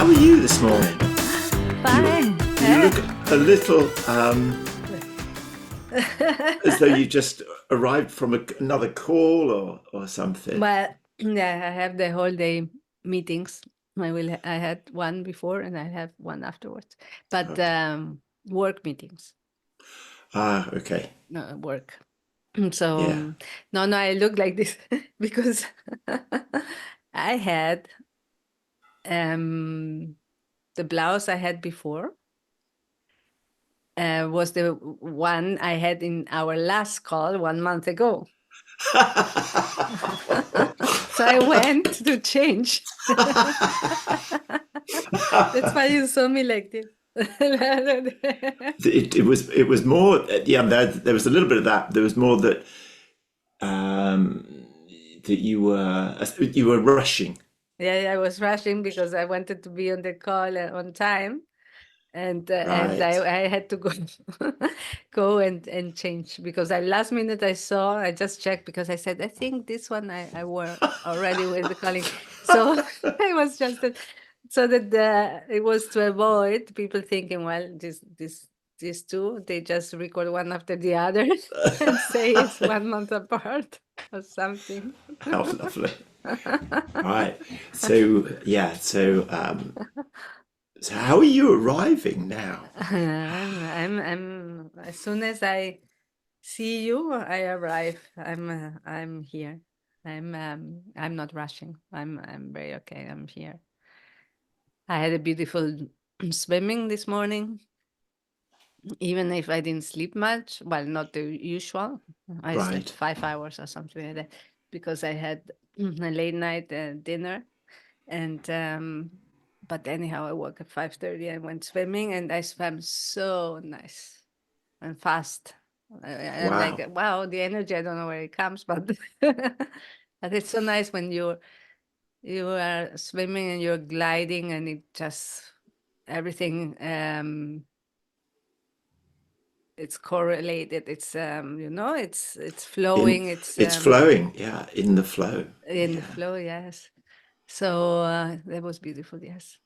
How are you this morning? Fine. You look a little as though you just arrived from another call or something. But yeah, I have the whole day meetings. I had one before and I have one afterwards. But Okay. work meetings, Okay. no work. So Yeah. no, I look like this because I had the blouse I had before was the one I had in our last call 1 month ago. So I went to change. That's why you saw me like this. It was more, yeah, there was a little bit of that. There was more that that you were rushing. Yeah, I was rushing because I wanted to be on the call on time, and Right. I had to go go and change because last minute I just checked because I said I think this one I wore already with the calling, so I was just so that it was to avoid people thinking, well, these two they just record one after the other and say it's 1 month apart or something. How lovely. Right. So yeah, so how are you arriving now? I'm as soon as I see you, I arrive. I'm here. I'm not rushing. I'm very okay. I'm here. I had a beautiful swimming this morning, even if I didn't sleep much. Well, not the usual. I slept Right. 5 hours or something like that because I had a late night dinner. And but anyhow, I woke at 5:30 and went swimming, and I swam so nice and fast. I'm like, Wow. wow, the energy, I don't know where it comes, but but it's so nice when you are swimming and you're gliding and it just everything it's correlated. It's it's In flowing, it's it's flowing, yeah, in the flow. in the Yeah. flow, yes. So that was beautiful, yes.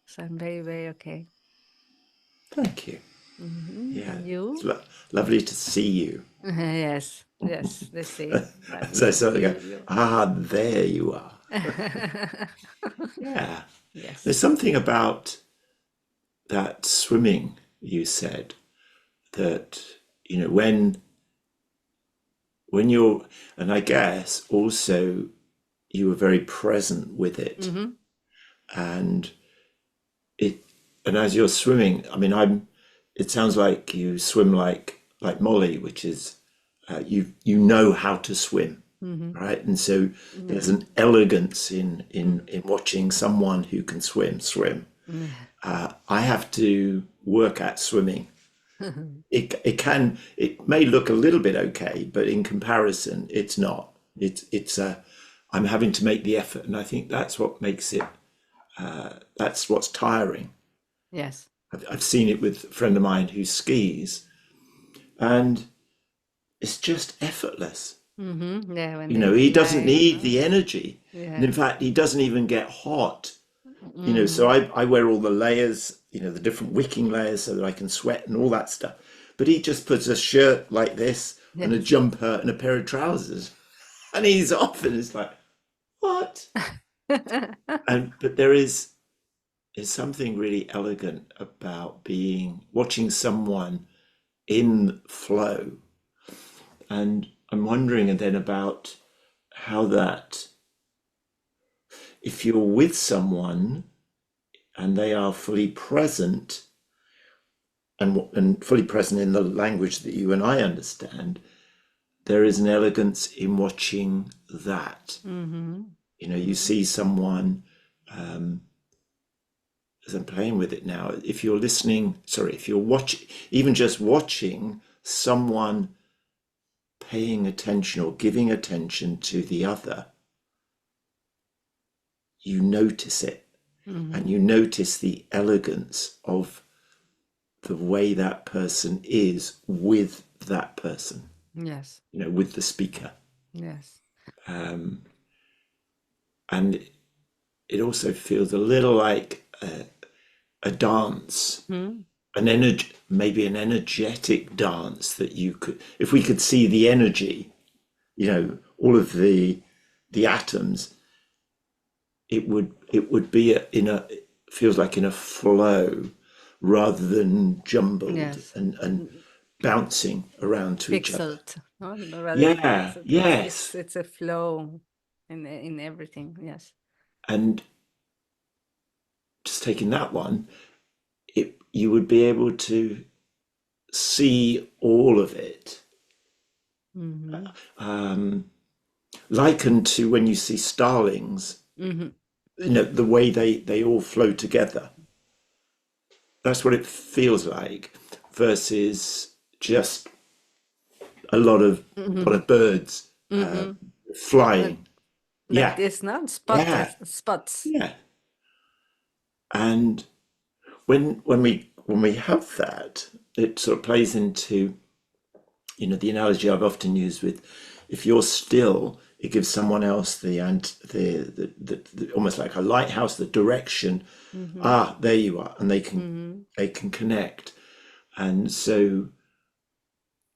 So I'm very, very okay. Thank you. Yeah. And It's you? lovely to see you. Yes, the same. As I Lovely. sort of go, You. there you are. Yeah. There's Yes. something about that swimming you said that, when you're, and I guess also you were very present with it. Mm-hmm. And it, and as you're swimming, I mean, it sounds like you swim like Molly, which is, you know how to swim, Mm-hmm. right? And so there's Yeah. an elegance in watching someone who can swim. Yeah. I have to work at swimming. It may look a little bit okay, but in comparison, it's not. I'm having to make the effort, and I think that's what makes it. That's what's tiring. Yes. I've seen it with a friend of mine who skis, and it's just effortless. Mm-hmm. Yeah, when You they know, he doesn't glide. need the energy. And in Yes. fact, he doesn't even get hot. So Mm-hmm. I wear all the layers, the different wicking layers so that I can sweat and all that stuff. But he just puts a shirt like this and a Yes. jumper and a pair of trousers. And he's off and it's like, what? But there's something really elegant about watching someone in flow. And I'm wondering then about how that, if you're with someone and they are fully present and fully present in the language that you and I understand, there is an elegance in watching that. Mm-hmm. You see someone, as I'm playing with it now, if you're watching, even just watching someone paying attention or giving attention to the other, you notice it, and Mm-hmm. you notice the elegance of the way that person is with that person, Yes. with the speaker. Yes. Um, and it also feels a little like a dance, Hmm. an energy, maybe an energetic dance that you could, if we could see the energy, all of the atoms, it would be in a feels like in a flow rather than jumbled Yes. and bouncing around to each other. Pixeled, no? Rather Yeah, pixeled. It's yes. it's a flow in everything. Yes. And just taking that one, you would be able to see all of it, Mm-hmm. likened to when you see starlings, Mm-hmm. the way they all flow together. That's what it feels like, versus just a lot of Mm-hmm. lot of birds Mm-hmm. Like, flying. like Yeah, this, no? yeah, Spots. yeah. And when we have that, it sort of plays into the analogy I've often used with, if you're still, it gives someone else the almost like a lighthouse, the direction. Mm-hmm. Ah, there you are, and they can Mm-hmm. they can connect. And so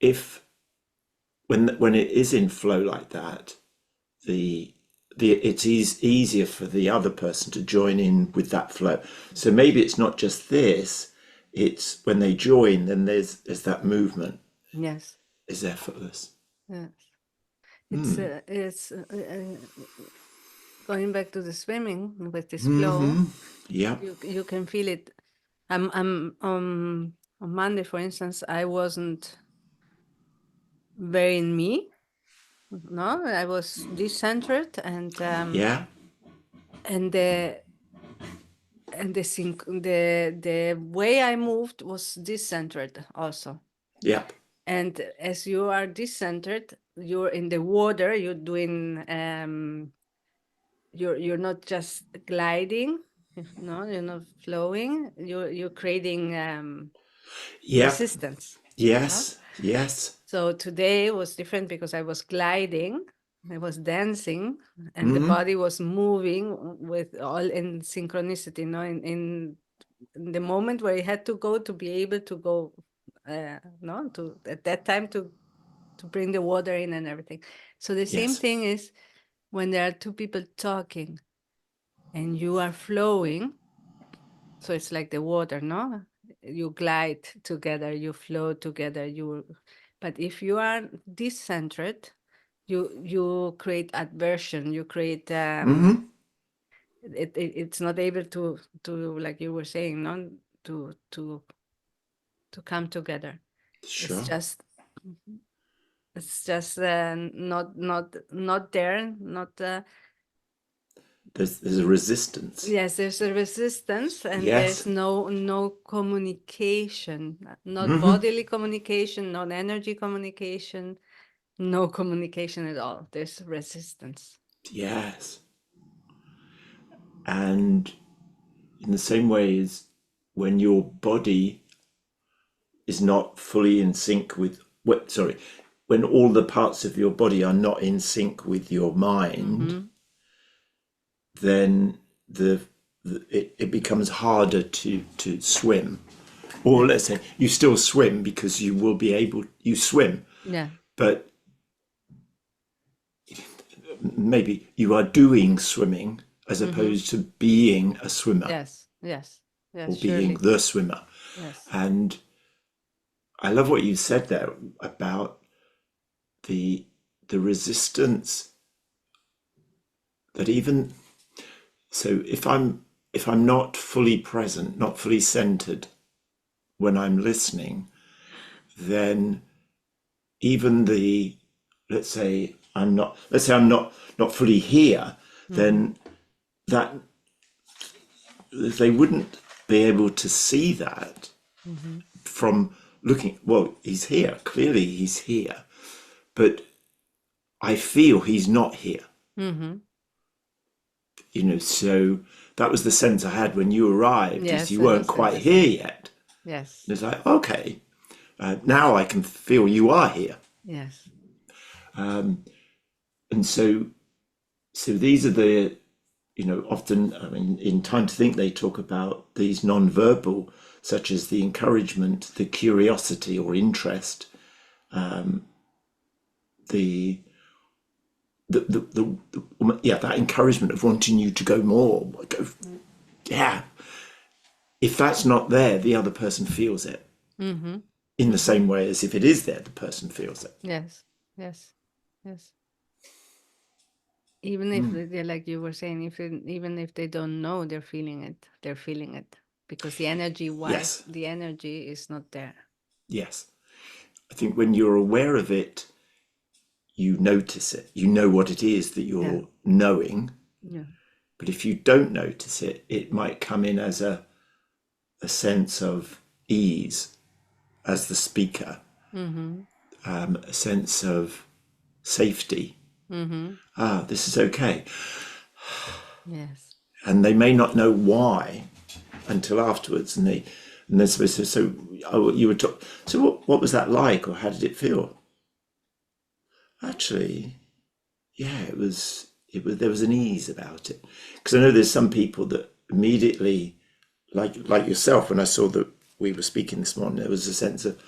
if when it is in flow like that, the it's easier for the other person to join in with that flow. So maybe it's not just this; it's when they join, then there's that movement Yes. is effortless. Yes. It's going back to the swimming with this flow. Yeah, You can feel it. I'm on Monday, for instance, I wasn't very in me. No, I was decentered, yeah, and the way I moved was decentered also. yep, And as you are decentered, you're in the water. You're doing you're not just gliding. No, you're not flowing. You're creating yep, resistance. No? yes, yes. So today was different because I was gliding, I was dancing, and the body was moving with all in synchronicity, in the moment where it had to go to be able to go, no, to at that time to bring the water in and everything. So the same Yes. thing is when there are two people talking and you are flowing. So it's like the water, no? You glide together, you flow together, but if you are decentered, you create aversion, you create it's not able to like you were saying, no, to to to come together. It's Sure. just not there, not There's a resistance. yes, there's a resistance and there's Yes. no communication, not bodily communication, not energy communication, no communication at all. There's resistance. Yes. And in the same way as when your body is not fully in sync with what, sorry, when all the parts of your body are not in sync with your mind, Mm-hmm. then it becomes harder to swim. Or let's Yes. say you still swim because you swim, Yeah. but maybe you are doing swimming as Mm-hmm. opposed to being a swimmer Yes. Yes. Yes. or being Surely. the swimmer. Yes. And I love what you said there about the resistance that even so if I'm not fully present, not fully centered when I'm listening, then even the let's say I'm not fully here, Mm-hmm. then that they wouldn't be able to see that Mm-hmm. from looking. Well, he's here, clearly he's here, but I feel he's not here. Mm-hmm. So that was the sense I had when you arrived, is Yes, you I weren't was quite the here same. yet. Yes. And it's like, okay, now I can feel you are here. Yes. And so these are the often, I mean, in Time to Think, they talk about these non-verbal, such as the encouragement, the curiosity or interest, the yeah, that encouragement of wanting you to go more, go, yeah. If that's not there, the other person feels it Mm-hmm. in the same way as if it is there, the person feels it. Yes, yes, yes. Even if they, like you were saying, even if they don't know they're feeling it, they're feeling it because the energy wise, Yes, the energy is not there. yes. I think when you're aware of it, you notice it. You know what it is that Yeah, you're knowing. yeah. But if you don't notice it, it might come in as a sense of ease as the speaker, Mm-hmm. a sense of safety. Mm-hmm. Ah, this is okay. Yes. And they may not know why until afterwards. And they're supposed to, so oh, you were talking, so what was that like, or how did it feel? Actually, yeah, there was an ease about it. Because I know there's some people that immediately, like yourself, when I saw that we were speaking this morning, there was a sense of,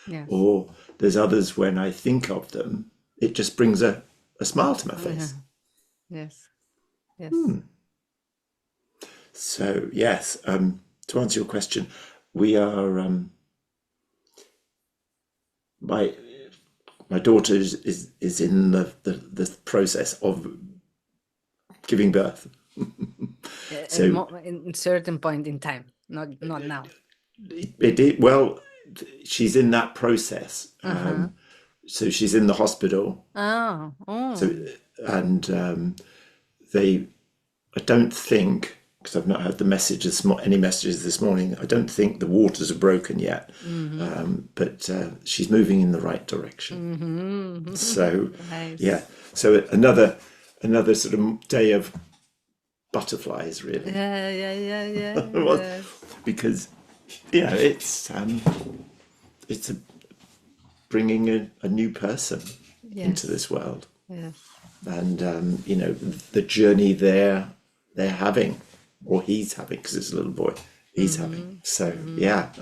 Yes. or there's others when I think of them, it just brings a smile to my Yeah. face. Yes. Yes. So yes, to answer your question, we are my my daughter is in the process of giving birth. So In certain point in time, not now. it well, she's in that process. Uh-huh. So she's in the hospital. Oh, So oh. and they, I don't think, because I've not had the messages, any messages this morning. I don't think the waters are broken yet, Mm-hmm. but she's moving in the right direction. So, Mm-hmm. yeah. Nice. So another sort of day of butterflies, really, Yeah, yeah, yeah, yeah. Yes. because it's bringing a new person into Yes. this world, Yes. and the journey they're having, or he's having, because it's a little boy, he's having. Mm-hmm. So Mm-hmm. yeah,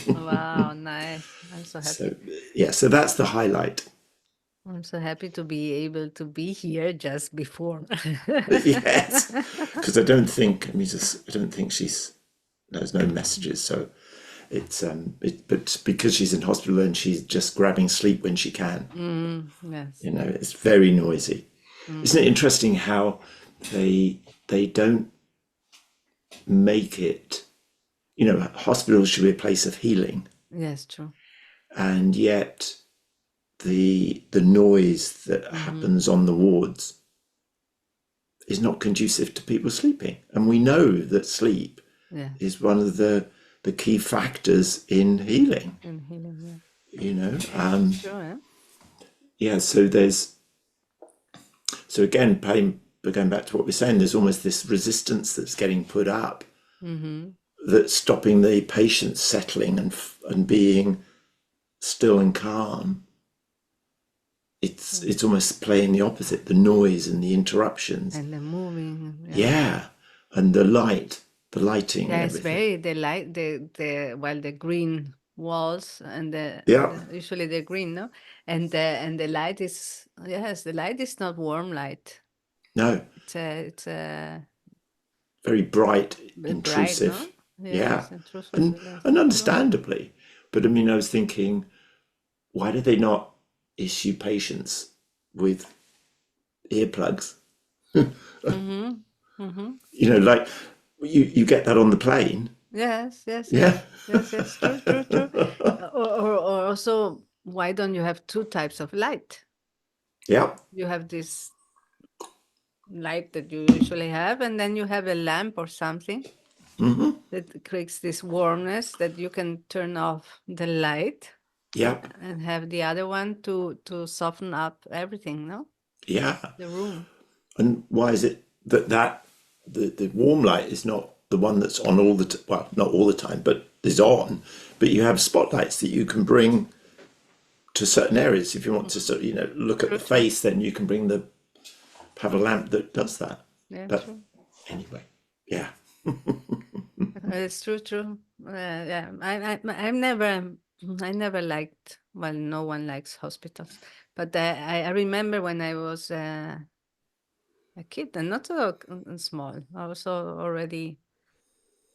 Wow, nice. I'm so so happy. yeah, so that's the highlight. I'm so happy to be able to be here just before. Yes, because I don't think, I don't think there's no messages, so but because she's in hospital and she's just grabbing sleep when she can, Yes. it's very noisy. Isn't it Mm-hmm. interesting how they don't make it, hospitals should be a place of healing, Yes, true. and yet the noise that Mm-hmm. happens on the wards is not conducive to people sleeping. And we know that sleep Yes. is one of the key factors in healing. In healing, yeah. You know, It's true, eh? yeah. So again, pain. But going back to what we're saying, there's almost this resistance that's getting put up, Mm-hmm. that's stopping the patient settling and being still and calm. It's almost playing the opposite, the noise and the interruptions. And the moving, yeah. Yeah, and the lighting and Yeah, it's everything. very the green walls and Yeah, usually they're green, no? And the light is, yes, the light is not warm light. no, It's a very bright, bit bright, intrusive. no? Yeah, Yes, intrusive, and yes. and True. understandably, but I mean, I was thinking, why do they not issue patients with earplugs? Mm-hmm. Mm-hmm. Like you get that on the plane. Yes, yes, Yeah, yes. Yes, yes, true, true, true. Or also, why don't you have two types of light? yeah, You have this light that you usually have, and then you have a lamp or something that creates this warmness that you can turn off the light yeah, and have the other one to soften up everything, no? yeah. The room. And why is it that the warm light is not the one that's on all the well, not all the time, but is on. But you have spotlights that you can bring to certain areas. If you want to sort of, look at True, the true. face, then you can have a lamp that does that. Yeah, But true. anyway, yeah. It's true, true. Yeah, I never liked. Well, no one likes hospitals, but I remember when I was a kid and not so small. I was already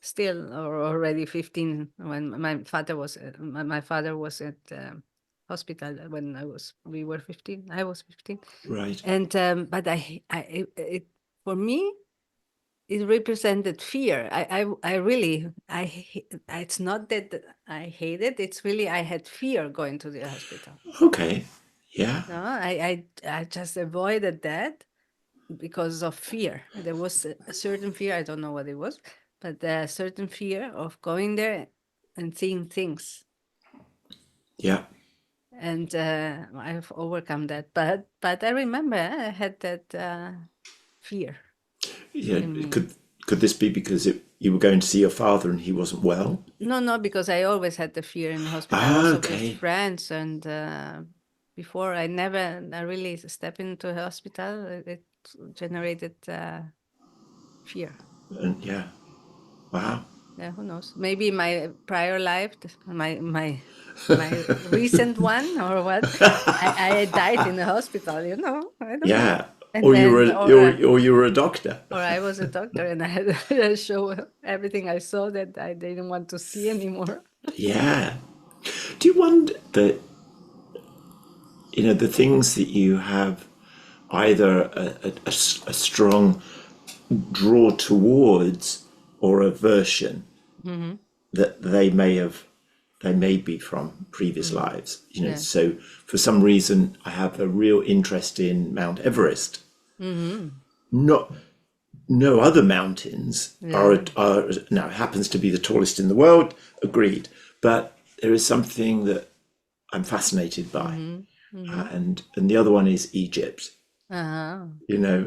still or already 15 when my father was at hospital when we were 15. I was 15, Right. and but it for me it represented fear. I really it's not that I hate it. It's really I had fear going to the hospital. Okay. Yeah. No, I just avoided that because of fear. There was a certain fear. I don't know what it was, but a certain fear of going there and seeing things. Yeah. And I've overcome that. But I remember I had that fear Yeah. in me. Could this be because you were going to see your father and he wasn't well? No, no, because I always had the fear in the hospital, Ah, also with okay. friends. And before I really step into a hospital, it generated fear. And yeah. Wow. Yeah, who knows? Maybe my prior life, my recent one or what? I died in the hospital, I don't know. Yeah. And then Or you were a doctor. or I was a doctor and I had to show everything I saw that I didn't want to see anymore. Yeah. Do you wonder that the things that you have either a strong draw towards or aversion Mm-hmm. that they may be from previous Mm-hmm. lives. Yeah. So for some reason I have a real interest in Mount Everest. Mm-hmm. Not No other mountains Yeah. are now it happens to be the tallest in the world, agreed, but there is something that I'm fascinated by. Mm-hmm. Mm-hmm. And the other one is Egypt. Uh-huh. Yeah.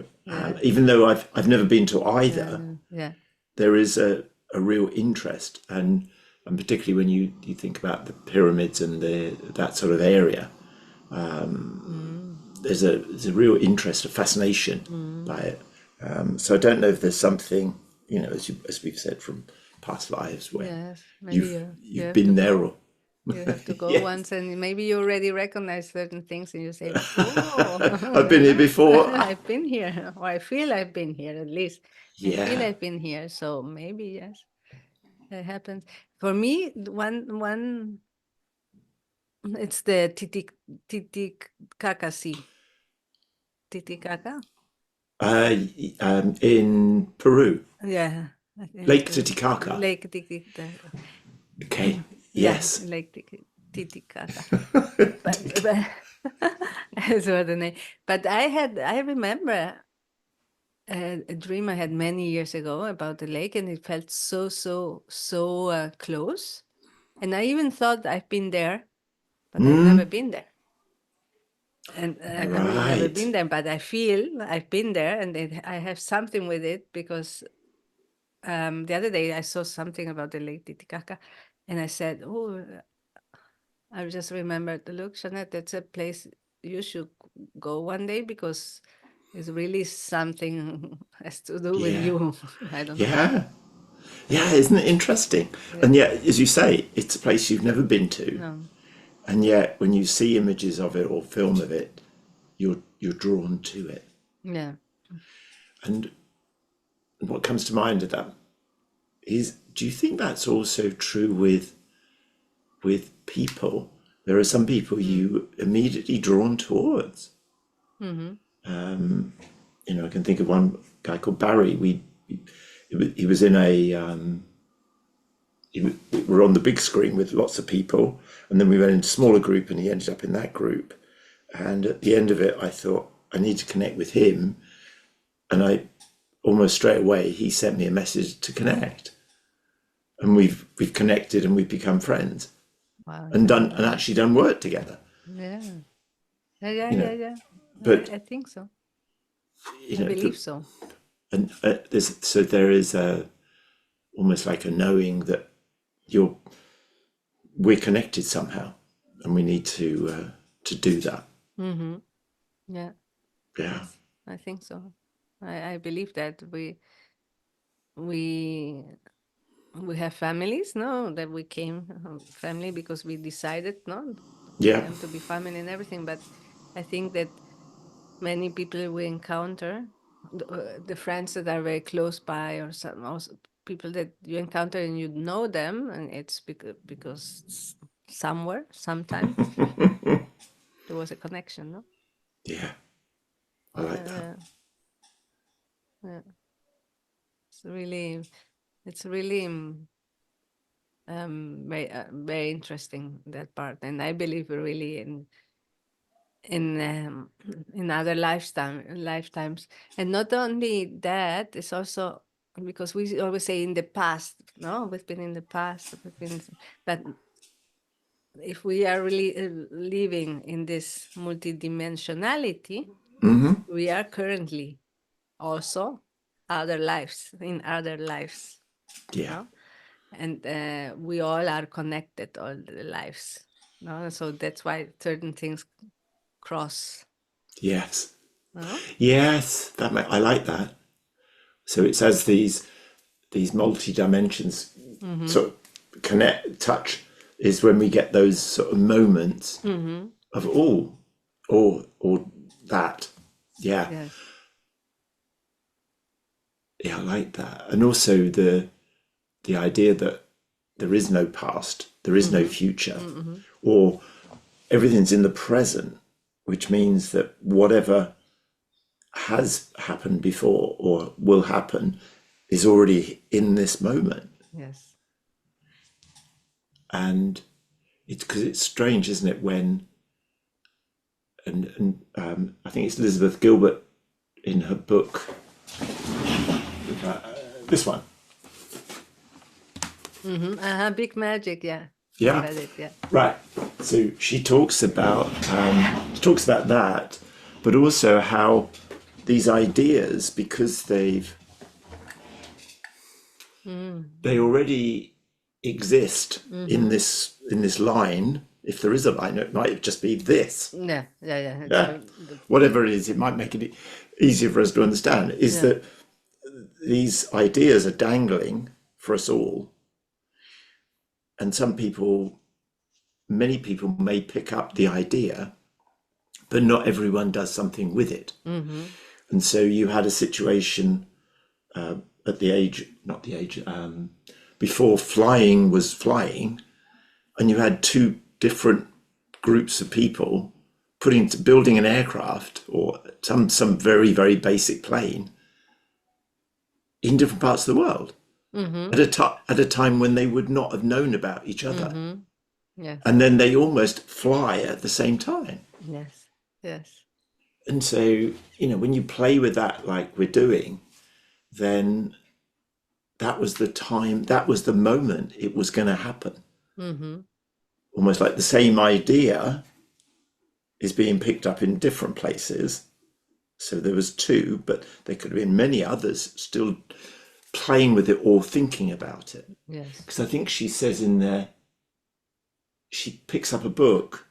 Even though I've never been to either, Yeah. Yeah. there is a real interest, and particularly when you think about the pyramids and that sort of area, Mm-hmm. there's a real interest, a fascination Mm-hmm. by it. So I don't know if there's something, as we've said from past lives, where Yes. Maybe you you've have to been there, go. or You have to go yes, once, and maybe you already recognize certain things, and you say, "Oh, I've been here before. I've been here, or I feel I've been here. At least I feel Yeah. I've been here." So maybe yes, that happens. For me, one, it's the Titicacasi, Titicaca. In Peru, Yeah, I think Lake so. Titicaca. Lake Titicaca. Okay. Yeah, Yes. Lake Titicaca. But that's what the name. But I remember a dream I had many years ago about the lake, and it felt so close. And I even thought I've been there, but I've never been there. And I've really never Right. been there, but I feel I've been there, and I have something with it because the other day I saw something about the Lake Titicaca, and I said, "Oh, I just remembered, look, Jeannette, that's a place you should go one day because it's really something has to do with Yeah. you." I don't know why. Yeah. Yeah. Isn't it interesting? Yeah. And yet, as you say, it's a place you've never been to. No. And yet, when you see images of it or film of it, you're drawn to it. Yeah. And what comes to mind of that is, do you think that's also true with people? There are some people Mm. you immediately drawn towards. Mm-hmm. I can think of one guy called Barry. He was in a we were on the big screen with lots of people, and then we went into a smaller group, and he ended up in that group. And at the end of it, I thought I need to connect with him, and I almost straight away he sent me a message to connect, and we've connected and we've become friends Wow. and Yeah. done and actually done work together. Yeah. Yeah. Yeah. You know, Yeah. Yeah. but I think so. you I know, believe so. and there is a almost like a knowing that you're we're connected somehow, and we need to do that. Mm-hmm. Yeah. Yeah. Yes. I think so. I believe that we we have families, no, that we came family because we decided, no, for Yeah. them to be family and everything. But I think that many people we encounter, the friends that are very close by, or some also people that you encounter and you know them, and it's because somewhere, sometime there was a connection, no? Yeah. I like that. Yeah, yeah. It's really, it's really very interesting, that part, and I believe really in um, in other lifetimes, and not only that, it's also because we always say in the past, no, we've been in the past, but if we are really living in this multidimensionality, we are currently also other lives, Yeah. no, and we all are connected, all the lives, no, so that's why certain things cross, Yes. no. Yes. I like that. So it's as these multi dimensions Mm-hmm. sort of connect, touch, is when we get those sort of moments Mm-hmm. of all, or that. Yeah. Yes. Yeah, I like that. And also the idea that there is no past, there is no Mm-hmm. future, Mm-hmm. or everything's in the present, which means that whatever has happened before or will happen is already in this moment. Yes. And it's because it's strange, isn't it, when I think it's Elizabeth Gilbert in her book, uh, this one. Mm-hmm. Big magic. Yeah. I Yeah, read it. Yeah. right. So she talks about that, but also how these ideas, because Mm-hmm. they already exist Mm-hmm. in this line. If there is a line, it might just be this. Yeah. Yeah. Yeah. It's Yeah, whatever it is, it might make it easier for us to understand. Is yeah. that these ideas are dangling for us all, and many people may pick up the idea, but not everyone does something with it. Mm-hmm. And so you had a situation at the age, not the age, before flying was flying, and you had two different groups of people building an aircraft or some very very basic plane in different parts of the world Mm-hmm. at a time when they would not have known about each other, Mm-hmm. Yes. and then they almost fly at the same time. Yes. Yes. And so, when you play with that like we're doing, then that was the time, that was the moment it was going to happen. Mm-hmm. Almost like the same idea is being picked up in different places. So there was two, but there could have been many others still playing with it or thinking about it. Yes. Because I think she says in there, she picks up a book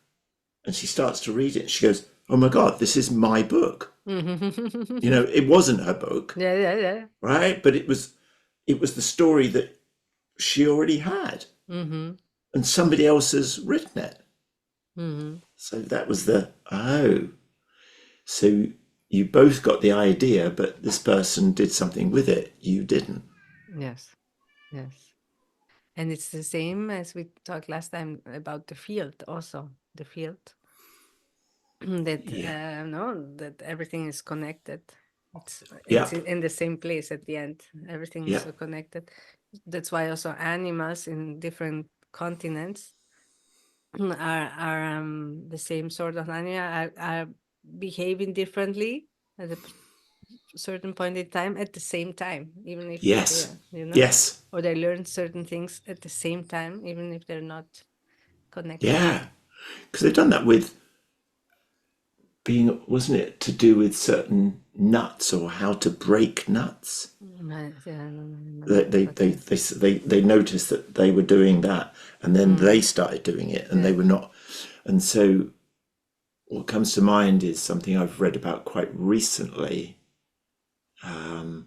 and she starts to read it. And she goes, "Oh my God, this is my book." Mm-hmm. It wasn't her book, Yeah. Yeah. Yeah. right? But it was the story that she already had, Mm-hmm. and somebody else has written it. Mm-hmm. So that was so you both got the idea, but this person did something with it. You didn't. Yes. Yes. And it's the same as we talked last time about the field, also the field. That Yeah. no, that everything is connected. It's Yep. in the same place at the end. Everything is so Yep. connected. That's why also animals in different continents are the same sort of animal, are behaving differently at a certain point in time at the same time, even if they Yes. are, Yes. or they learn certain things at the same time, even if they're not connected. Yeah. Because they've done that with wasn't it to do with certain nuts or how to break nuts? Yeah, I don't They remember, they but they yeah. they noticed that they were doing that, and then they Mm, started doing it, and they yeah. were not. And so, what comes to mind is something I've read about quite recently, And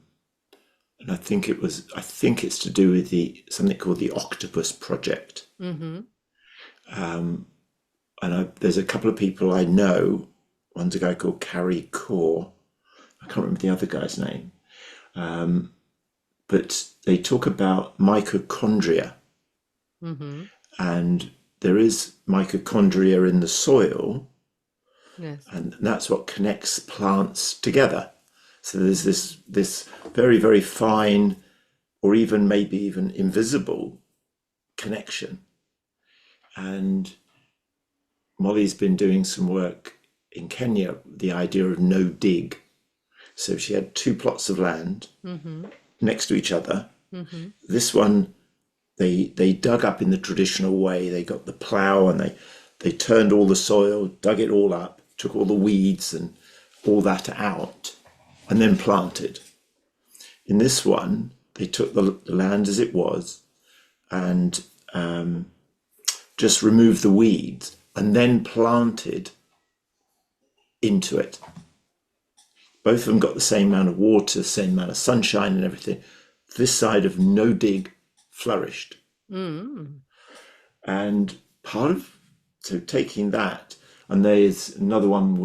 I think it's to do with something called the Octopus Project. Mm-hmm. And there's a couple of people I know. One's a guy called Carrie Core. I can't remember the other guy's name. But they talk about mitochondria. Mm-hmm. And there is mitochondria in the soil, Yes. and that's what connects plants together. So there's this very, very fine, or even maybe even invisible connection. And Molly's been doing some work in Kenya, the idea of no dig. So she had two plots of land Mm-hmm. next to each other. Mm-hmm. This one, they dug up in the traditional way. They got the plow and they turned all the soil, dug it all up, took all the weeds and all that out, and then planted. In this one, they took the land as it was and just removed the weeds and then planted into it. Both of them got the same amount of water, same amount of sunshine and everything. This side of no dig flourished. Mm-hmm. And so taking that, and there's another one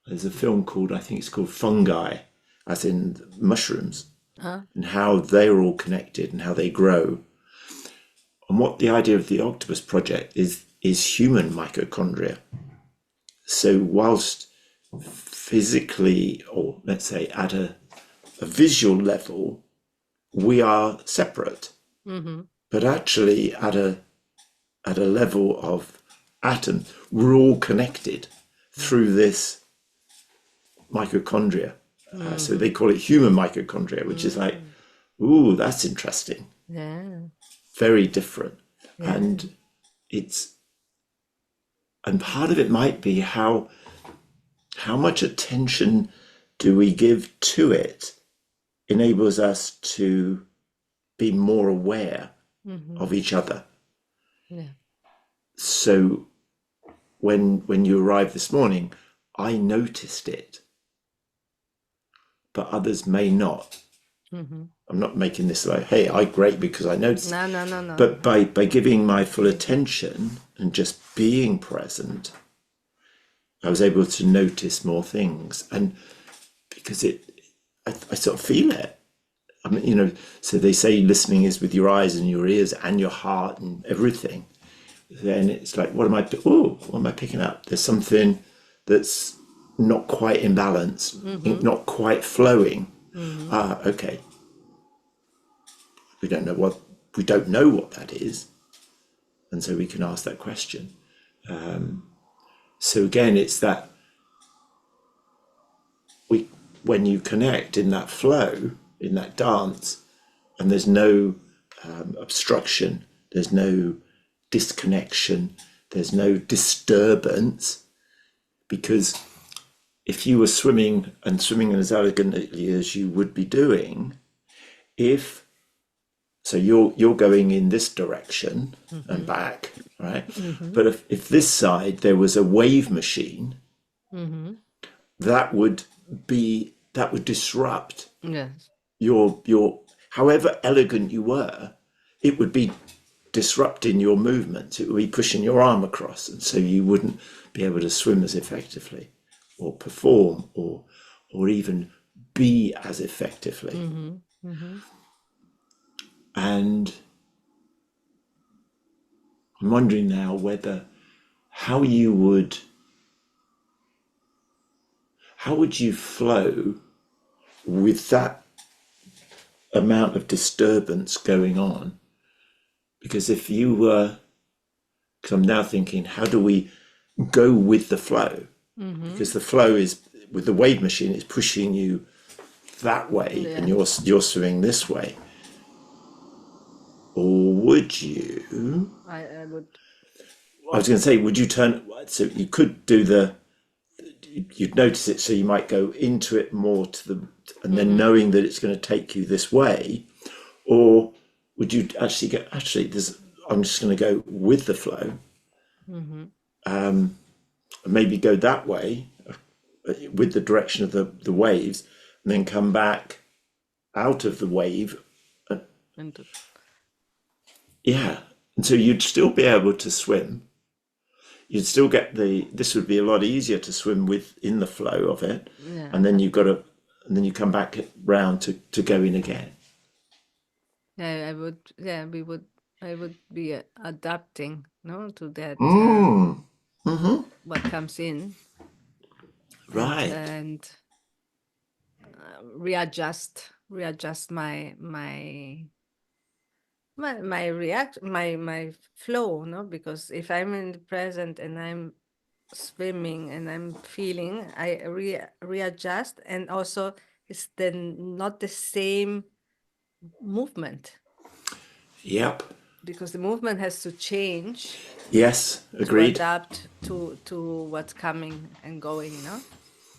there's a film called, I think it's called Fungi, as in mushrooms, and how they're all connected and how they grow. And what the idea of the Octopus Project is human mitochondria. So whilst physically, or let's say at a visual level, we are separate, Mm-hmm. but actually at a level of atom, we're all connected through this mitochondria. So they call it human mitochondria, which is like, ooh, that's interesting. Yeah. Very different. Yeah. And part of it might be how much attention do we give to it enables us to be more aware of each other. Yeah. So when you arrived this morning, I noticed it, but others may not. Mm-hmm. I'm not making this like, hey, I great because I noticed. No. But by giving my full attention and just being present, I was able to notice more things. And because I sort of feel it. I mean, so they say listening is with your eyes and your ears and your heart and everything. Then it's like, what am I picking up? There's something that's not quite in balance, not quite flowing. Okay. We don't know what that is. And so we can ask that question. So again, it's that when you connect in that flow, in that dance, and there's no obstruction, there's no disconnection, there's no disturbance, because if you were swimming as elegantly as you would be doing, so you're going in this direction and back, right? But if this side there was a wave machine, that would disrupt Yes. your however elegant you were, it would be disrupting your movements. It would be pushing your arm across, and so you wouldn't be able to swim as effectively, or perform, or even be as effectively. And I'm wondering now how would you flow with that amount of disturbance going on? Because because I'm now thinking, how do we go with the flow? Because the flow is, with the wave machine, it's pushing you that way, and you're swimming this way. Or would you? I would. I was going to say, would you turn? So you could do you'd notice it, so you might go into it more and then knowing that it's going to take you this way, or would you actually go? Actually, I'm just going to go with the flow, and maybe go that way with the direction of the waves, and then come back out of the wave. Uh, And yeah. And so you'd still be able to swim. You'd still get this would be a lot easier to swim within the flow of it. yeah, And then you've got to, and then you come back round to go in again. yeah, I would, yeah, I would be adapting, no, to that, Mm. Mm-hmm. what comes in, Right. and readjust my react my flow, no, because if I'm in the present and I'm swimming and I'm feeling, I readjust, and also it's then not the same movement, Yep. because the movement has to change Yes. to Agreed. adapt to what's coming and going, no,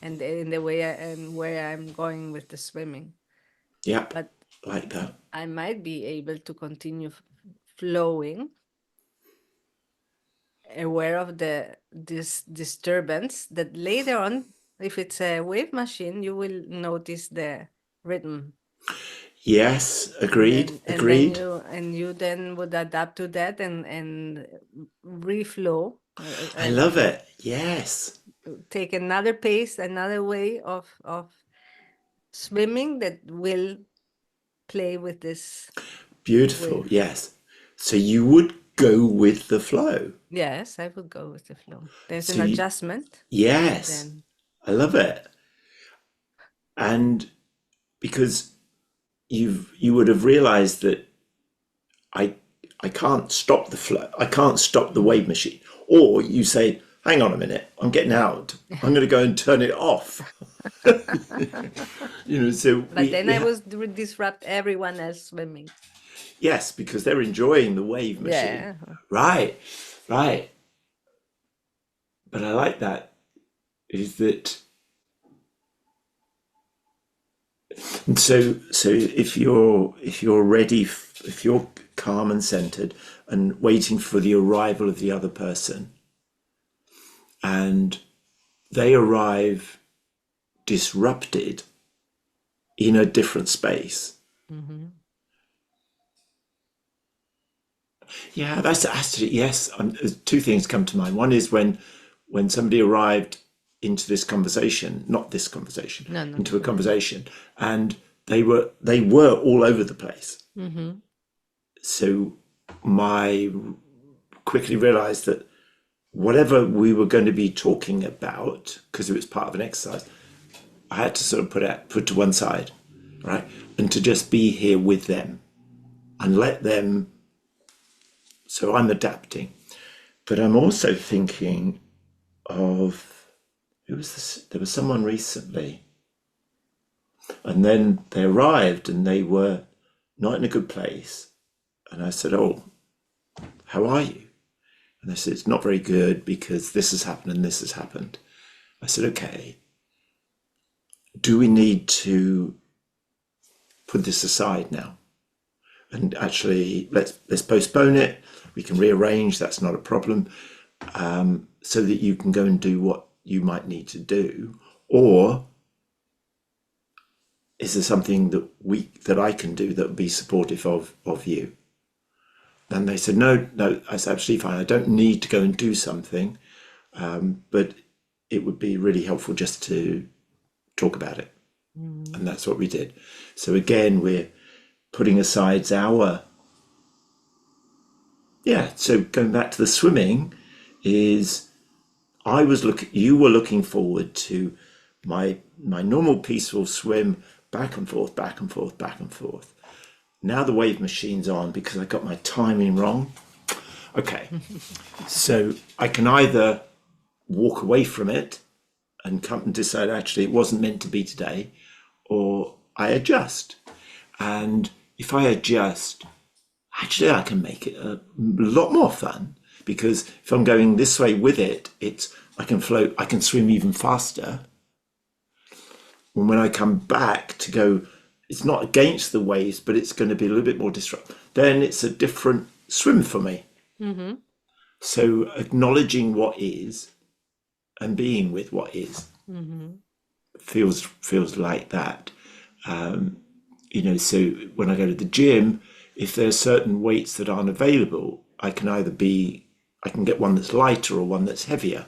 and in the way and where I'm going with the swimming. Yep. But Like that. I might be able to continue flowing, aware of this disturbance, that later on, if it's a wave machine, you will notice the rhythm, Yes. and Agreed. then Agreed. you then would adapt to that and reflow, I and love it. Yes. take another pace, another way of swimming that will play with this Beautiful. wave. Yes. So you would go with the flow. Yes, I would go with the flow. There's So an you, adjustment, and yes. then I love it. And because you would have realized that I I can't stop the flow. I can't stop the wave machine. Or you say, hang on a minute, I'm getting out. I'm going to go and turn it off. So but then we I have, was disrupt everyone else swimming. yes, because they're enjoying the wave machine. Yeah. Right, right. But I like that is that, and so if you're ready, if you're calm and centered and waiting for the arrival of the other person, and they arrive disrupted in a different space. Mm-hmm. Yeah, that's actually, yes. Two things come to mind. One is when somebody arrived into this conversation, not this conversation, No, no. into a conversation, and they were all over the place. Mm-hmm. So my quickly realized that whatever we were going to be talking about, because it was part of an exercise, I had to sort of put to one side, right, and to just be here with them and let them. So I'm adapting, but I'm also thinking of who was this? There was someone recently, and then they arrived and they were not in a good place, and I said, "Oh, how are you?" And they said, "It's not very good because this has happened and this has happened." I said, "Okay, do we need to put this aside now? And actually, let's postpone it. We can rearrange. That's not a problem. So that you can go and do what you might need to do, or is there something that I can do that would be supportive of you?" And they said, "No, no, that's absolutely fine. I don't need to go and do something, but it would be really helpful just to talk about it." Mm-hmm. And that's what we did. So again, we're putting aside so going back to the swimming is you were looking forward to my normal peaceful swim back and forth, back and forth, back and forth. Now the wave machine's on because I got my timing wrong. Okay, so I can either walk away from it and come and decide actually it wasn't meant to be today, or I adjust. And if I adjust, actually I can make it a lot more fun, because if I'm going this way with it, I can float, I can swim even faster. And when I come back to go, it's not against the waves, but it's going to be a little bit more disruptive. Then it's a different swim for me. Mm-hmm. So acknowledging what is and being with what is Mm-hmm. feels like that. So when I go to the gym, if there's certain weights that aren't available, I can get one that's lighter or one that's heavier.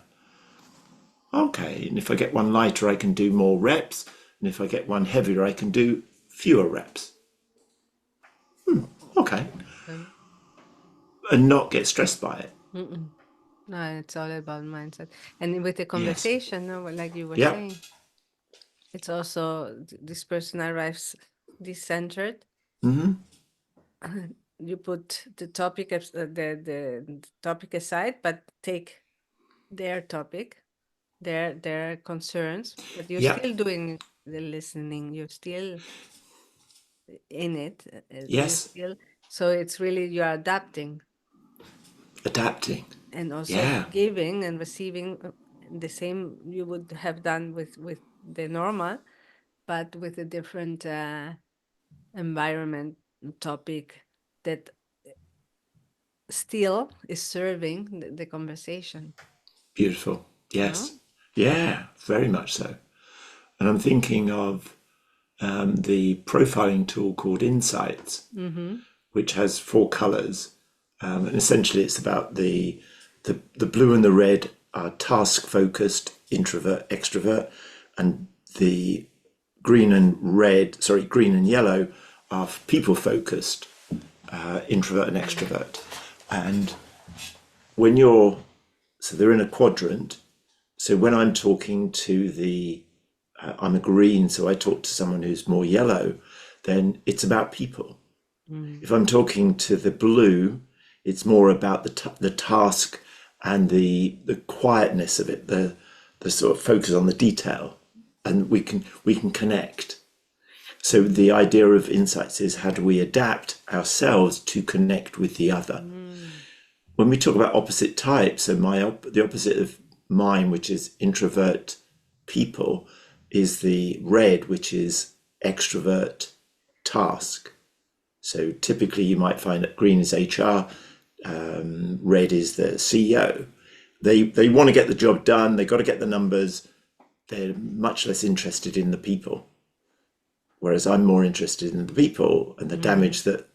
Okay, and if I get one lighter, I can do more reps, and if I get one heavier, I can do fewer reps. Okay, Um, and not get stressed by it. mm-mm. No, it's all about mindset. And with the Yes. conversation, no, like you were Yeah. saying, it's also this person arrives decentered. You put the topic the topic aside, but take their topic, their concerns, but you're Yeah. still doing the listening. You're still in it. You Yes. still, so it's really you're adapting Adapting. and also Yeah. giving and receiving the same you would have done with the normal, but with a different environment topic that still is serving the conversation. Beautiful. No? Yes. Yeah. Very much so. And I'm thinking of the profiling tool called Insights, Mm-hmm. which has four colors. And essentially, it's about the blue and the red are task focused, introvert, extrovert, and the green and yellow are people focused, introvert and extrovert. And when so they're in a quadrant. So when I'm talking to I'm a green, so I talk to someone who's more yellow, then it's about people. Mm. If I'm talking to the blue, it's more about the task and the quietness of it, the sort of focus on the detail, and we can connect. So the idea of insights is how do we adapt ourselves to connect with the other? Mm. When we talk about opposite types, so the opposite of mine, which is introvert people, is the red, which is extrovert task. So typically, you might find that green is HR, red is the CEO. They want to get the job done. They got to get the numbers. They're much less interested in the people, whereas I'm more interested in the people and the Mm-hmm. damage that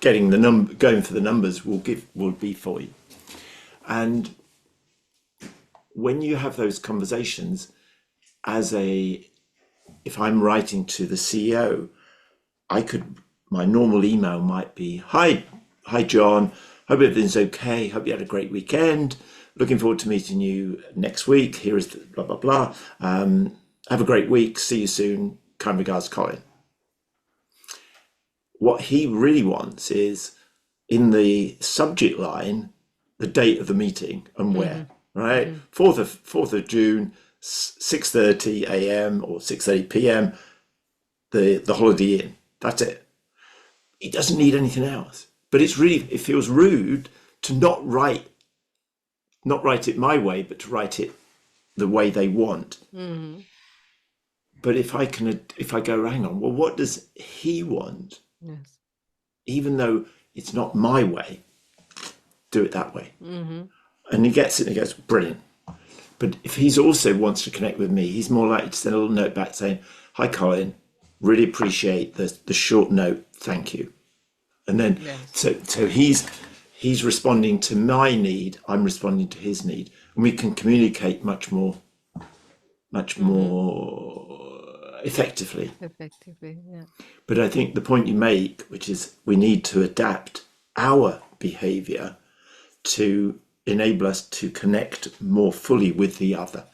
going for the numbers will be for you. And when you have those conversations, if I'm writing to the CEO, my normal email might be, hi John, hope everything's okay, hope you had a great weekend, looking forward to meeting you next week, here is the blah blah blah, have a great week, see you soon, kind regards, Colin. What he really wants is in the subject line the date of the meeting and Mm-hmm. where, right? Mm-hmm. 4th of June, 6:30 a.m. or 6:30 p.m. the Holiday Inn. That's it. He doesn't need anything else. But it feels rude to not write it my way, but to write it the way they want. Mm-hmm. But if I go, hang on, well, what does he want? Yes. Even though it's not my way, do it that way. Mm-hmm. And he gets it and he goes, brilliant. But if he's also wants to connect with me, he's more likely to send a little note back saying, hi, Colin, really appreciate the short note. Thank you. And then, Yes. so he's responding to my need. I'm responding to his need. And we can communicate much Mm-hmm. more effectively. Effectively, yeah. But I think the point you make, which is we need to adapt our behavior to enable us to connect more fully with the other.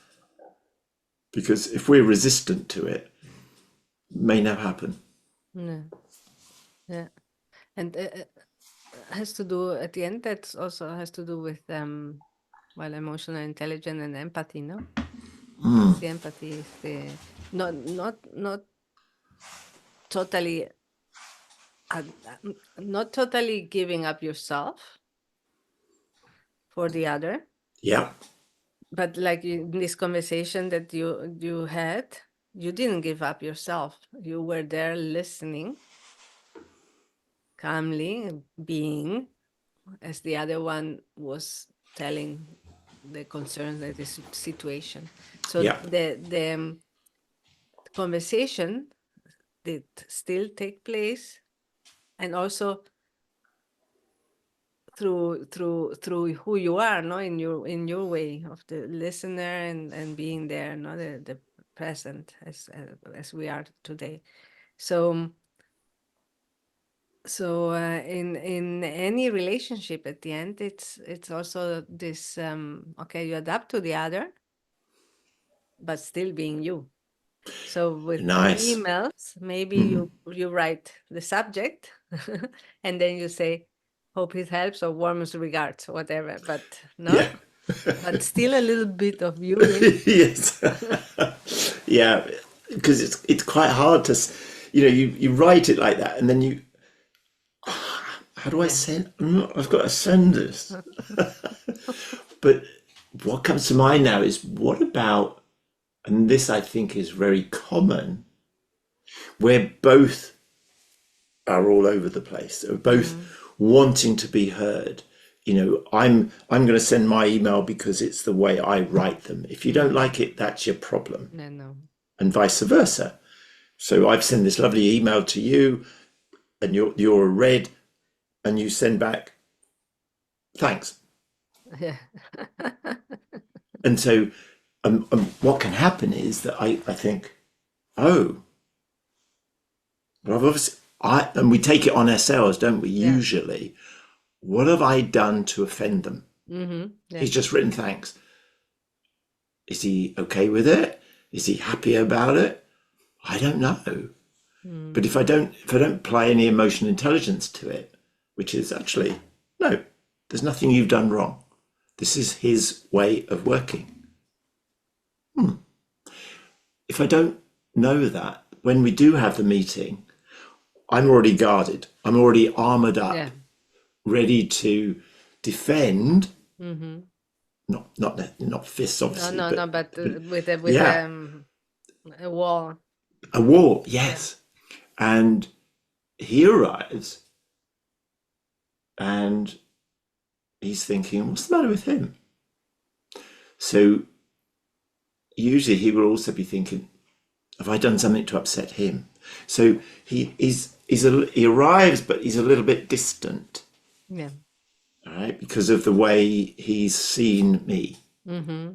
Because if we're resistant to it, it may never happen. Yeah. Yeah. And has to do at the end. That also has to do with well, emotional intelligence and empathy. No, it's the empathy. Is the not totally not totally giving up yourself for the other, Yeah, but like in this conversation that you had, you didn't give up yourself. You were there listening calmly, being as the other one was telling the concerns of the situation. So yeah, the conversation it still take place, and also through who you are, no, in your way of the listener, and being there, no, the present as we are today. So in any relationship, at the end, it's also this, okay, you adapt to the other, but still being you. So with Nice. emails, maybe Mm. you write the subject and then you say, hope it helps, or warmest regards, or whatever. But no, Yeah. but still a little bit of you in. Yes. Yeah, because it's quite hard to, you write it like that, and then how do I Yeah. send? I've got to send this. But what comes to mind now is, what about, and this I think is very common, where both are all over the place, or both Mm. wanting to be heard. I'm going to send my email because it's the way I write them. If you don't Mm. like it, that's your problem, No, no. and vice versa. So I've sent this lovely email to you, and you're read, and you send back, thanks. Yeah. And so what can happen is that I think, oh, well, I've obviously, and we take it on ourselves, don't we? Yeah. Usually, what have I done to offend them? Mm-hmm. Yeah. He's just written thanks. Is he okay with it? Is he happy about it? I don't know. Mm. But if I don't apply any emotional intelligence to it, which is actually, no, there's nothing you've done wrong. This is his way of working. If I don't know that, when we do have the meeting, I'm already guarded. I'm already armored Yeah. up, ready to defend. Mm-hmm. Not fists, No, obviously, no, no, but but with yeah, a wall. a war, Yeah. yes. And he arrives, and he's thinking, what's the matter with him? So usually he will also be thinking, have I done something to upset him? So he arrives, but he's a little bit distant, Yeah. all right, because of the way he's seen me. Mm-hmm.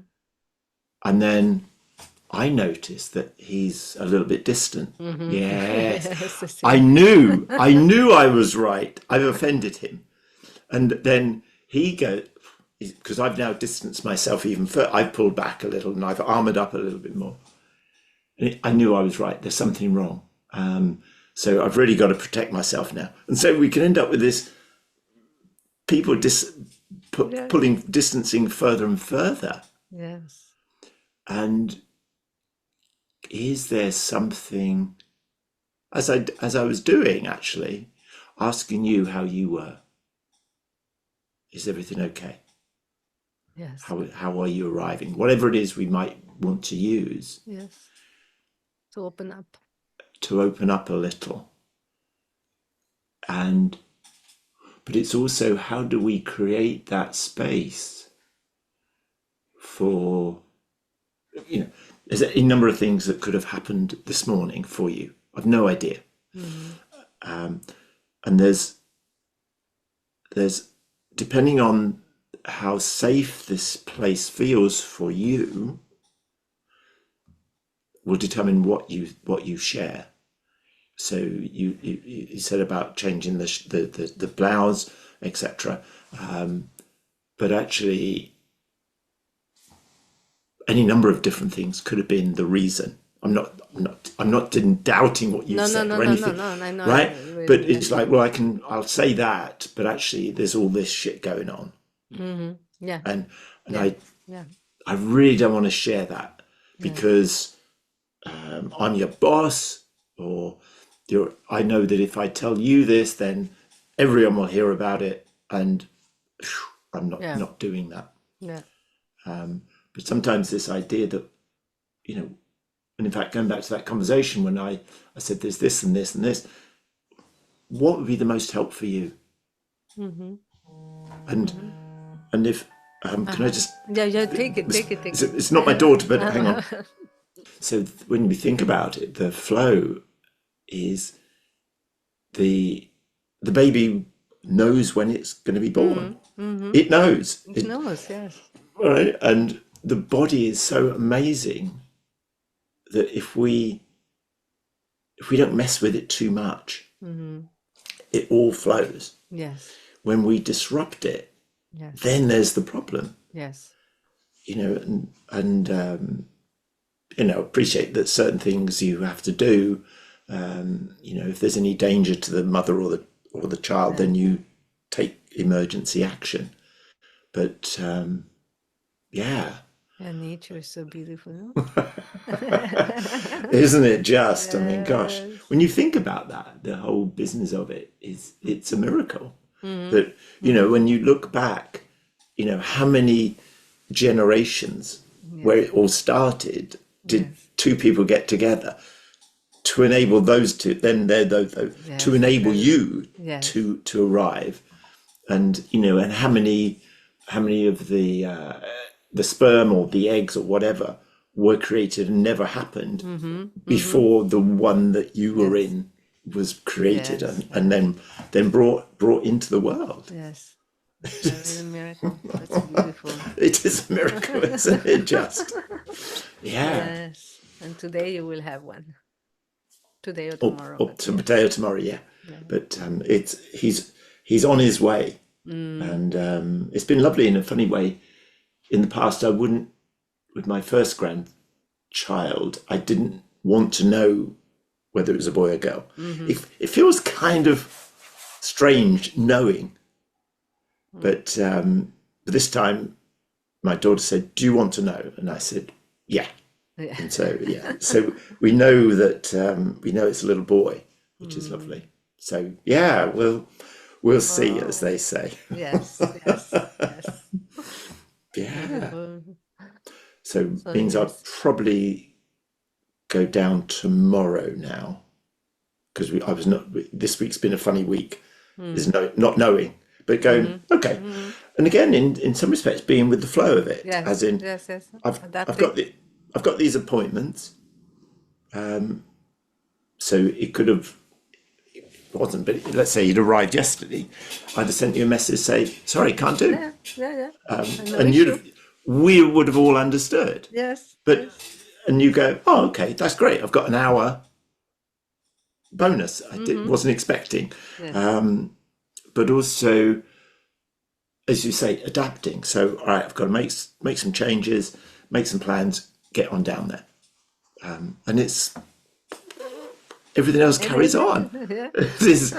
And then I notice that he's a little bit distant. Mm-hmm. Yes, Yes, I I see. knew, I knew I was right. I've offended him. And then he goes, because I've now distanced myself even further. I've pulled back a little and I've armored up a little bit more. And I knew I was right. There's something wrong. So I've really got to protect myself now. And so we can end up with this people Yeah. distancing further and further. Yes. And is there something, as I was doing actually, asking you how you were? Is everything okay? Yes. How are you arriving? Whatever it is we might want to use Yes. To open up. to open up a little. But it's also, how do we create that space for, there's a number of things that could have happened this morning for you. I've no idea. Mm-hmm. And there's depending on how safe this place feels for you, will determine what you share. So you said about changing the blouse, etc. But actually, any number of different things could have been the reason. I'm not doubting what you've No, no, said no, or no, no, anything, no. I know. right? But Really. it's like, well, I'll say that, but actually, there's all this shit going on, Mm-hmm. Yeah. and Yeah. I Yeah. I really don't want to share that Yeah. because I'm your boss, or I know that if I tell you this, then everyone will hear about it, and I'm Yeah. not doing that. Yeah. But sometimes this idea that, and in fact, going back to that conversation when I said there's this and this and this, what would be the most help for you? Mm-hmm. And Mm-hmm. and if can I just? Yeah. Yeah. Take it. Take it. Take it. It's not my daughter, but hang on. So when we think about it, the flow is the baby knows when it's going to be born. It knows. It knows, yes. Right? And the body is so amazing that if we don't mess with it too much, it all flows. Yes. When we disrupt it, Yes. then there's the problem. Yes. You know, and you know, appreciate that certain things you have to do. You know, if there's any danger to the mother or the child, then you take emergency action. But yeah. And nature is so beautiful. Isn't it just? I mean, gosh, Yes. when you think about that, the whole business of it's a miracle. That, you know, when you look back, you know, how many generations where it all started did two people get together to enable those two, then they're those to enable you to arrive. And, you know, and how many of the sperm or the eggs or whatever were created and never happened before the one that you were in was created and then brought into the world. Yes. It's a miracle. That's beautiful. It is a miracle, isn't it? Just. Yeah. Yes. And today you will have one. Today or tomorrow. Or today or tomorrow, yeah. But he's on his way. And it's been lovely in a funny way. In the past, I wouldn't, with my first grandchild, I didn't want to know whether it was a boy or girl. It feels kind of strange knowing. But this time, my daughter said, "Do you want to know?" And I said, "Yeah." And so, so we know that we know it's a little boy, which is lovely. So, yeah, we'll see, as they say. Yes. Yeah. So means I'll probably go down tomorrow now, because I was not. This week's been a funny week. There's not knowing, but going okay. And again, in some respects, being with the flow of it, as in, I've got these appointments. So it could have. It wasn't, but let's say you'd arrived yesterday, I'd have sent you a message say, "Sorry, can't do." And we would have all understood. Yes. But and you go, "Oh, okay, that's great. I've got an hour bonus. I wasn't expecting." But also, as you say, adapting. So, all right, I've got to make some changes, make some plans, get on down there, and it's. Everything else carries on. It is,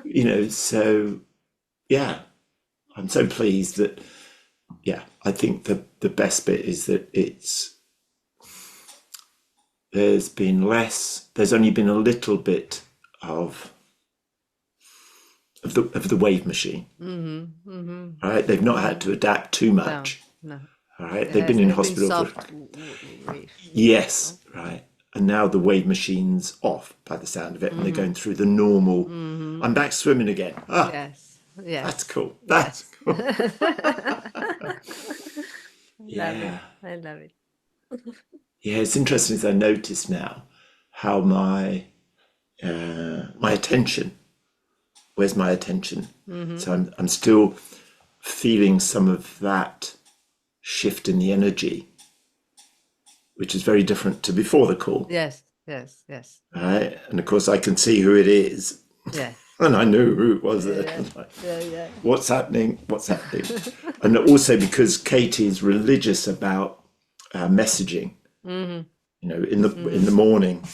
you know, so yeah, I'm so pleased that, I think the best bit is that there's only been a little bit of the wave machine. Right? They've not had to adapt too much. No. All right, they've been in hospital yes, right. And now the wave machine's off by the sound of it, and they're going through the normal. I'm back swimming again. Yes. That's cool. That's cool. I love it. Yeah, it's interesting as I notice now how my attention. Where's my attention? So I'm still feeling some of that shift in the energy, which is very different to before the call. Yes. Right? And of course I can see who it is. Yeah. And I knew who it was. What's happening? And also because Katie is religious about messaging. You know, in the morning,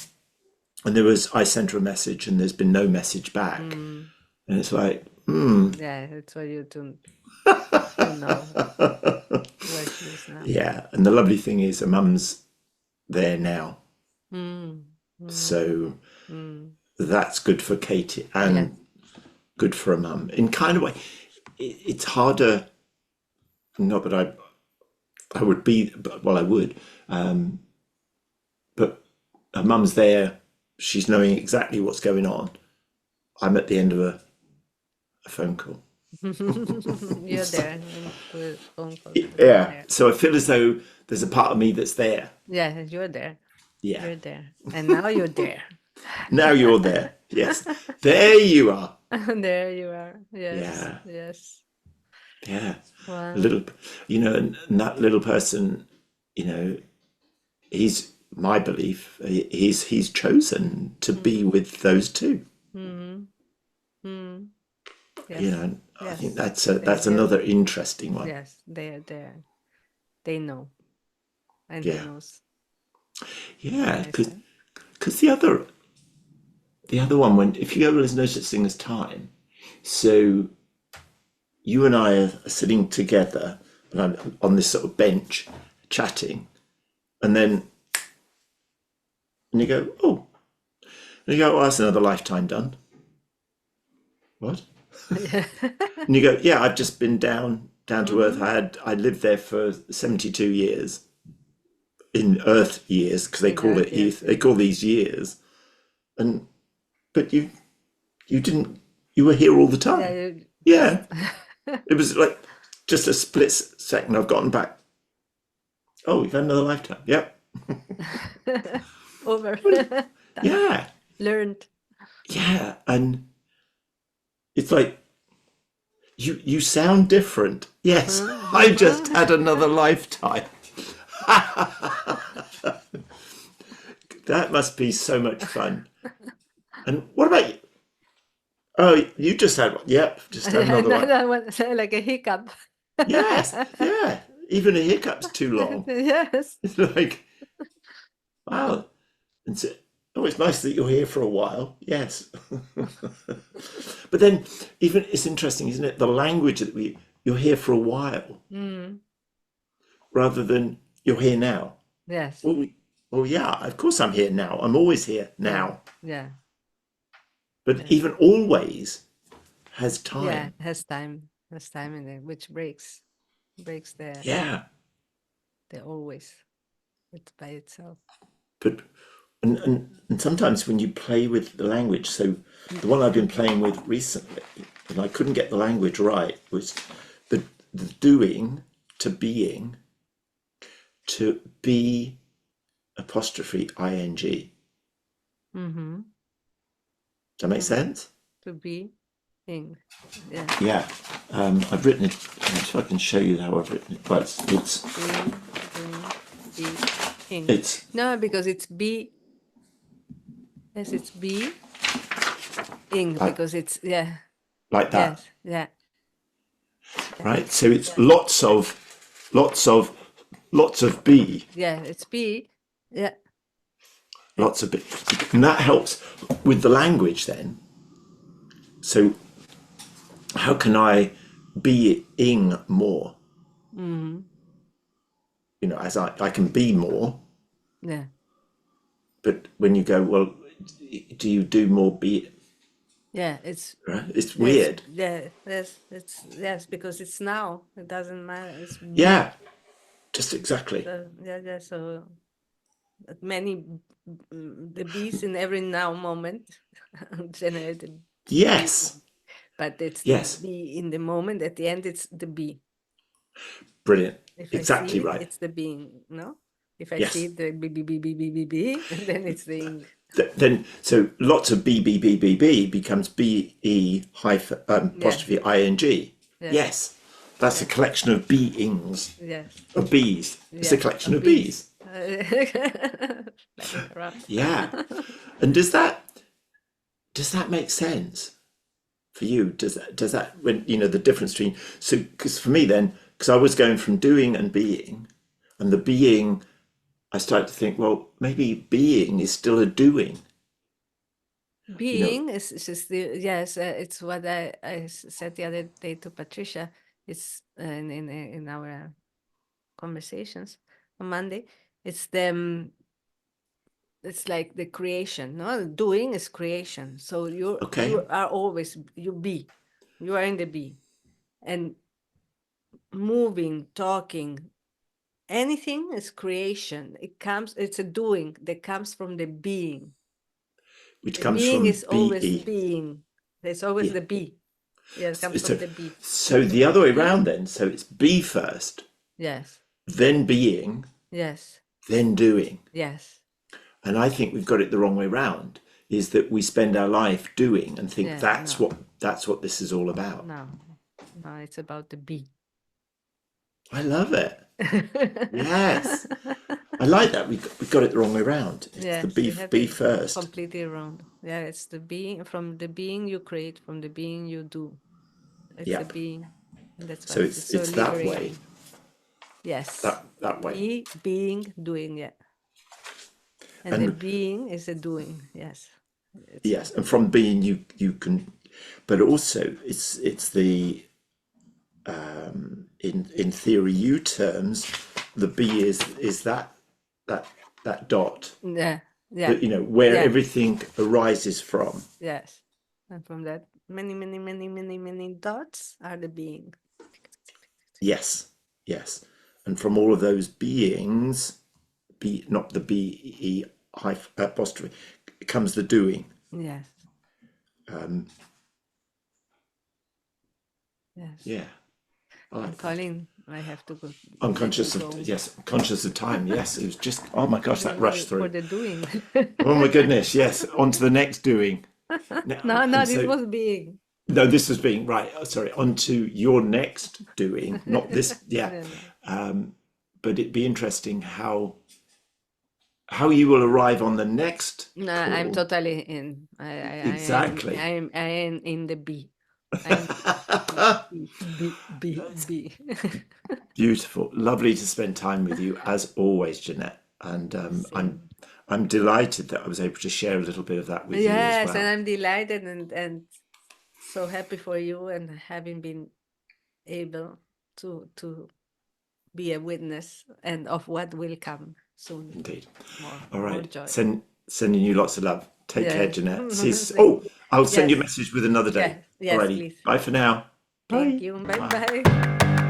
and I sent her a message, and there's been no message back, and it's like, yeah, that's why you don't know where she is now. Yeah, and the lovely thing is, her mum's there now, so that's good for Katie and good for a mum in kind of way. It's harder. Not that I would be, well, I would, but her mum's there. She's knowing exactly what's going on. I'm at the end of a phone call. You're there. Phone call. Yeah. So I feel as though there's a part of me that's there. Yeah, you're there. Yeah. You're there. And now you're there. Now you're there. Yes. There you are. There you are. Yes, Yeah. yes. Yeah. A Wow. little, and that little person, you know, he's my belief. He's chosen to be Mm-hmm. with those two. Mm-hmm. Mm. You Yes, know, I think yes. that's They another interesting one. yes, they're there. They know, and they Yeah. knows. Yeah. Nice, huh? Because the other one, when if you go, there's no such thing as time. So you and I are sitting together, and I'm on this sort of bench chatting, and then and you go, oh, and you go, oh, that's another lifetime done. What? Yeah. And you go, yeah, I've just been down to earth. Mm-hmm. I lived there for 72 years in Earth years because they In call Earth, it yes, they yes. call these years, and but you didn't you were here all the Yeah, time. you Yeah, just it was like just a split second. I've gotten back. Oh, you've had another lifetime. Yep. over. Well, Done. yeah, Learned. yeah, and it's like you sound different. Yes, Uh-huh. I just Uh-huh. had another lifetime. That must be so much fun. And what about you? Oh, you just had one. Yep, just had another one. Another one, like a hiccup. Yes, yeah. Even a hiccup's too long. Yes. It's like, wow. And so, oh, it's nice that you're here for a while. Yes. But then, even it's interesting, isn't it? The language that you're here for a while Mm. rather than you're here now. Yes. Well, well, yeah, of course I'm here now. I'm always here Yeah. now. Yeah. But Yes. even always has Yeah. time. Has time. Has time in it, which breaks Yeah. the always. It's by itself. But and sometimes when you play with the language, so the one I've been playing with recently, and I couldn't get the language right, was the doing to being to be apostrophe ing. Does Mm-hmm. that make To sense? to be in. Yeah. Yeah. I've written it. So I can show you how I've written it. But Doing, be, in. it's No, because it's be. Yes, it's be in like because it's yeah. like that, Yes. Yeah. Yeah. right? So it's Yeah. lots of lots of be, Yeah. It's be. Yeah. Yeah. lots of be, and that helps with the language then. So how can I be ing more? Mm-hmm. As I can be more, Yeah. but when you go, well, do you do more be? Yeah. It's Right? It's yes. weird. Yeah. Yes. It's yes because it's now. It doesn't matter. It's be. Yeah, just exactly. So yeah. Yeah. So many the bees in every now moment generate the bee, Yes, but it's the yes, bee in the moment. At the end, it's the bee. brilliant. If I see Exactly it, right. it's the being. No, if I see Yes. it, the bee bee bee bee bee bee bee, and then it's the ing. Then so lots of b becomes be hyphen Yeah. apostrophe ing. Yes. Yes, that's a Yeah. collection of beings Yes. of bees. It's a Yeah. collection Of of bees. bees. Like interrupt. Yeah, and does that make sense for you? Does that when the difference between so because for me then because I was going from doing and the being I started to think well maybe being is still a doing. Being is just the yes. It's what I said the other day to Patricia. It's in our conversations on Monday. It's it's like the creation. No, doing is creation. So Okay, you are always you be. You are in the be, and moving, talking, anything is creation. It's a doing that comes from the being. which The comes being from is always be. being. There's always Yeah. the be. Yeah, it comes from So, the be. so So the other way be. around then. So it's be first, Yes. then being, Yes. then doing. Yes. And I think we've got it the wrong way round. is that we spend our life doing and think Yeah, no, that's what this is all about. no, no, it's about the be. I love it. Yes. I like that. We got it the wrong way around. It's the Yes, we have be it first. completely wrong. Yeah, it's the being, from the being you create, from the being you do. It's a Yep. being. And that's why So it's so it's that way. liberating. Yes. That way. Be, being, doing, yeah. And the And being is a doing. Yes. It's yes, and from being you can, but also it's the in theory U terms, the B is that that dot yeah, yeah, that where yeah, everything arises from. yes. And from that, many, many, many, many, many dots are the being. Yes, yes, and from all of those beings, be not the B E apostrophe, comes the doing. Yes. Yes. Yeah, I And like that. Colin, I have to go, let you Unconscious of go. yes, conscious of time. Yes, it was just oh my gosh, that rushed For through. the doing. Oh my goodness, yes. On to the next doing. No, no, And this so was being. no, this was being right. Sorry, on to your next doing, not this. Yeah, No, no. but it'd be interesting how you will arrive on the next No, I'm call. totally in. Exactly. I am in the B. I'm B. Beautiful, lovely to spend time with you as always, Jeanette. And Same. I'm delighted that I was able to share a little bit of that with you as Yes, and well. I'm delighted and so happy for you and having been able to be a witness and of what will come soon. Indeed. All More right. joy. Sending you lots of love. Take care, Yes. Jeanette. See you. Thank Oh, I'll send you a Yes. message with another date. Yes. Yes, Alrighty. please. Bye for now. Thank Bye. you. Bye Bye. bye.